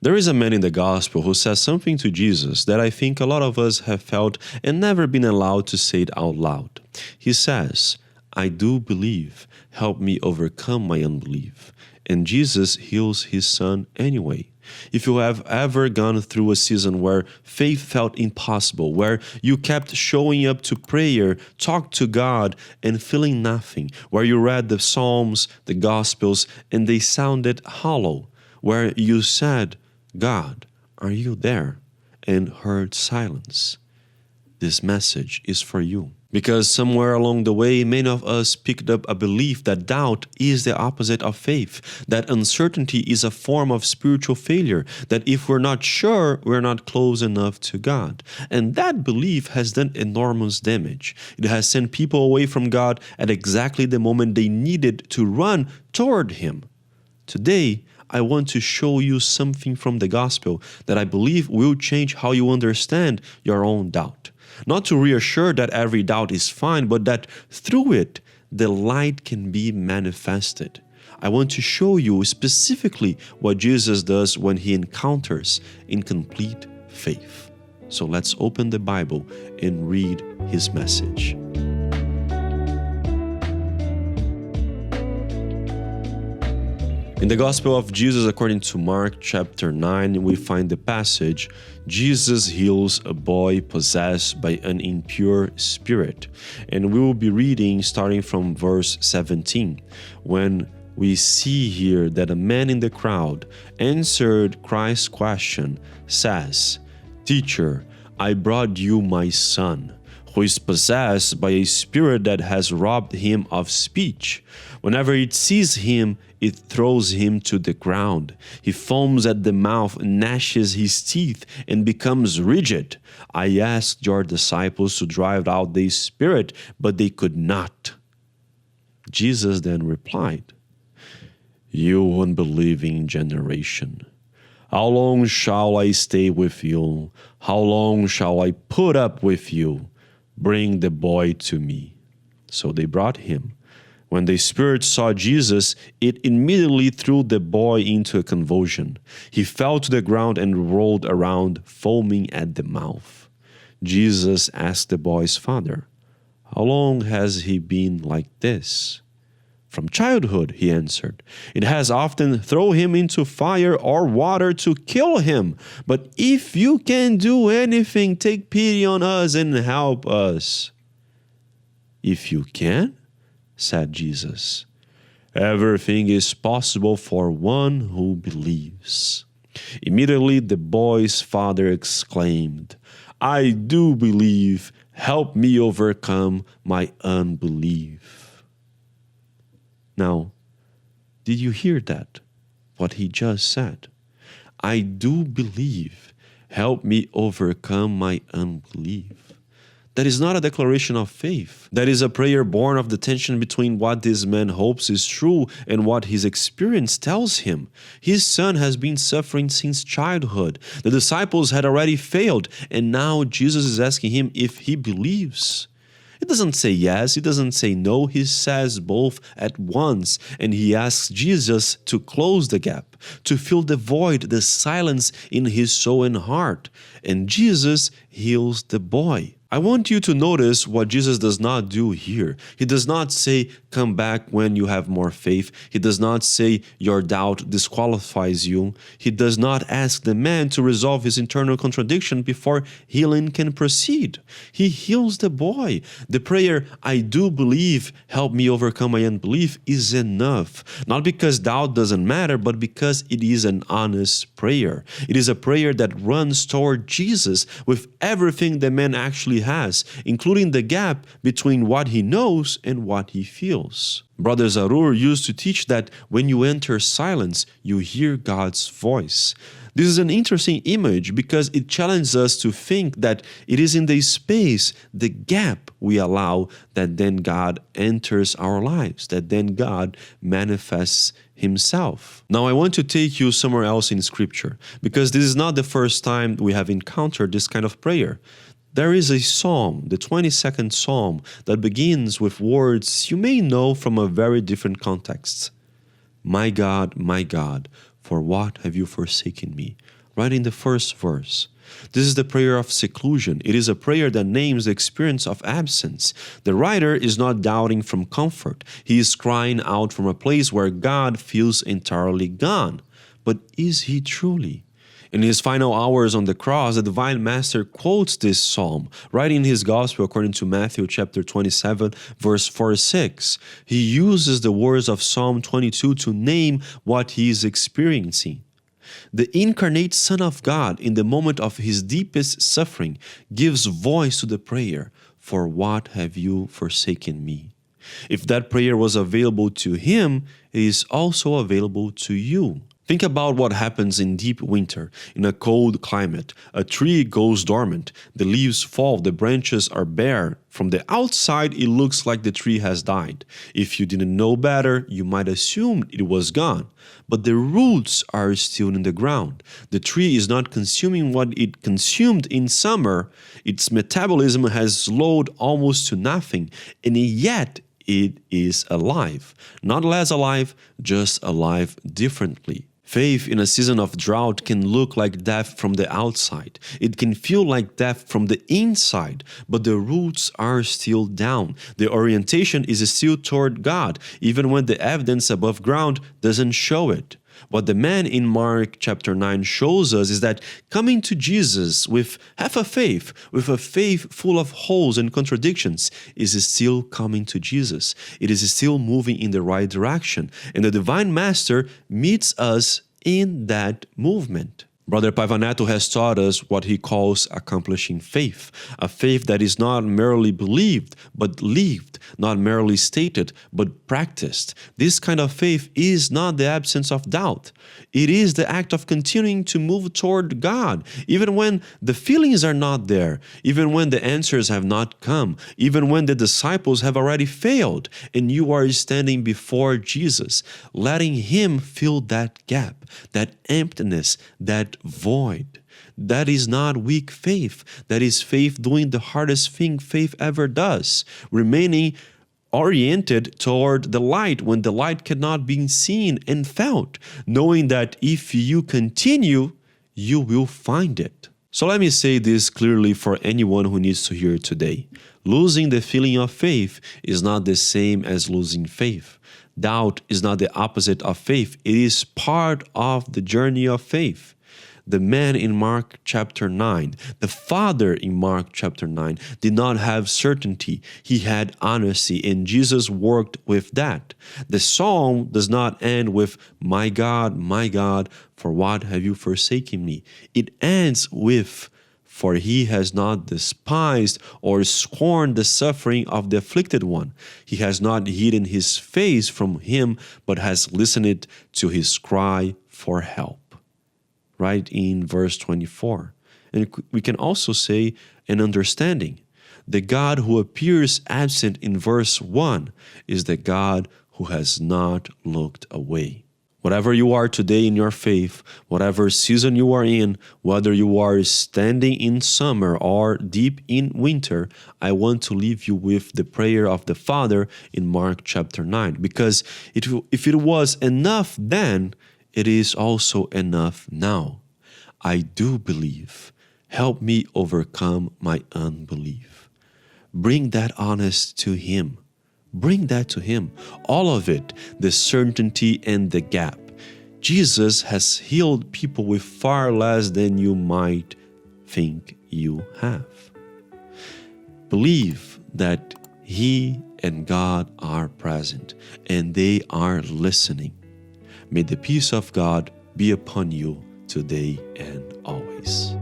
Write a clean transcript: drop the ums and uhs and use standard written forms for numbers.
There is a man in the gospel who says something to Jesus that I think a lot of us have felt and never been allowed to say it out loud. He says, "I do believe, help me overcome my unbelief." And Jesus heals his son anyway. If you have ever gone through a season where faith felt impossible, where you kept showing up to prayer, talked to God, and feeling nothing, where you read the Psalms, the Gospels, and they sounded hollow, where you said, "God, are you there?" and heard silence, this message is for you. Because somewhere along the way, many of us picked up a belief that doubt is the opposite of faith, that uncertainty is a form of spiritual failure, that if we're not sure, we're not close enough to God. And that belief has done enormous damage. It has sent people away from God at exactly the moment they needed to run toward Him. Today, I want to show you something from the gospel that I believe will change how you understand your own doubt. Not to reassure that every doubt is fine, but that through it, the light can be manifested. I want to show you specifically what Jesus does when He encounters incomplete faith. So let's open the Bible and read His message. In the Gospel of Jesus according to Mark chapter 9, we find the passage, Jesus heals a boy possessed by an impure spirit. And we will be reading starting from verse 17, when we see here that a man in the crowd answered Christ's question, says, "Teacher, I brought you my son, who is possessed by a spirit that has robbed him of speech. Whenever it sees him, it throws him to the ground. He foams at the mouth, gnashes his teeth, and becomes rigid. I asked your disciples to drive out the spirit, but they could not." Jesus then replied, "You unbelieving generation, how long shall I stay with you? How long shall I put up with you? Bring the boy to me." So they brought him. When the spirit saw Jesus, it immediately threw the boy into a convulsion. He fell to the ground and rolled around, foaming at the mouth. Jesus asked the boy's father, "How long has he been like this?" "From childhood," he answered. "It has often thrown him into fire or water to kill him. But if you can do anything, take pity on us and help us." "If you can?" said Jesus. "Everything is possible for one who believes." Immediately the boy's father exclaimed, "I do believe. Help me overcome my unbelief." Now, did you hear that? What he just said? "I do believe. Help me overcome my unbelief." That is not a declaration of faith. That is a prayer born of the tension between what this man hopes is true and what his experience tells him. His son has been suffering since childhood. The disciples had already failed, and now Jesus is asking him if he believes. He doesn't say yes, he doesn't say no, he says both at once, and he asks Jesus to close the gap, to fill the void, the silence in his soul and heart. And Jesus heals the boy. I want you to notice what Jesus does not do here. He does not say, "Come back when you have more faith." He does not say, "Your doubt disqualifies you." He does not ask the man to resolve his internal contradiction before healing can proceed. He heals the boy. The prayer, "I do believe, help me overcome my unbelief," is enough. Not because doubt doesn't matter, but because it is an honest prayer. It is a prayer that runs toward Jesus with everything the man actually has, including the gap between what he knows and what he feels. Brother Zarur used to teach that when you enter silence, you hear God's voice. This is an interesting image because it challenges us to think that it is in the space, the gap we allow, that then God enters our lives, that then God manifests Himself. Now I want to take you somewhere else in Scripture, because this is not the first time we have encountered this kind of prayer. There is a psalm, the 22nd psalm, that begins with words you may know from a very different context. My God, for what have you forsaken me? Right in the first verse. This is the prayer of seclusion. It is a prayer that names the experience of absence. The writer is not doubting from comfort. He is crying out from a place where God feels entirely gone. But is he truly? In his final hours on the cross, the Divine Master quotes this psalm, right in his Gospel according to Matthew chapter 27, verse 46. He uses the words of Psalm 22 to name what he is experiencing. The incarnate Son of God, in the moment of his deepest suffering, gives voice to the prayer, "For what have you forsaken me?" If that prayer was available to him, it is also available to you. Think about what happens in deep winter, in a cold climate. A tree goes dormant, the leaves fall, the branches are bare. From the outside, it looks like the tree has died. If you didn't know better, you might assume it was gone. But the roots are still in the ground. The tree is not consuming what it consumed in summer. Its metabolism has slowed almost to nothing, and yet it is alive. Not less alive, just alive differently. Faith in a season of drought can look like death from the outside. It can feel like death from the inside, but the roots are still down. The orientation is still toward God, even when the evidence above ground doesn't show it. What the man in Mark chapter 9 shows us is that coming to Jesus with half a faith, with a faith full of holes and contradictions, is still coming to Jesus. It is still moving in the right direction. And the Divine Master meets us in that movement. Brother Paivaneto has taught us what he calls accomplishing faith, a faith that is not merely believed, but lived, not merely stated, but practiced. This kind of faith is not the absence of doubt. It is the act of continuing to move toward God, even when the feelings are not there, even when the answers have not come, even when the disciples have already failed, and you are standing before Jesus, letting him fill that gap, that emptiness, that void. That is not weak faith. That is faith doing the hardest thing faith ever does, remaining oriented toward the light when the light cannot be seen and felt, knowing that if you continue, you will find it. So let me say this clearly for anyone who needs to hear it today. Losing the feeling of faith is not the same as losing faith. Doubt is not the opposite of faith. It is part of the journey of faith. The man in Mark chapter 9, the father in Mark chapter 9, did not have certainty. He had honesty, and Jesus worked with that. The psalm does not end with, my God, for what have you forsaken me?" It ends with, "For he has not despised or scorned the suffering of the afflicted one. He has not hidden his face from him, but has listened to his cry for help." Right in verse 24. And we can also say an understanding. The God who appears absent in verse 1 is the God who has not looked away. Whatever you are today in your faith, whatever season you are in, whether you are standing in summer or deep in winter, I want to leave you with the prayer of the Father in Mark chapter 9. Because if it was enough then, it is also enough now. I do believe. Help me overcome my unbelief. Bring that honest to him. Bring that to him. All of it, the certainty and the gap. Jesus has healed people with far less than you might think you have. Believe that he and God are present and they are listening. May the peace of God be upon you today and always.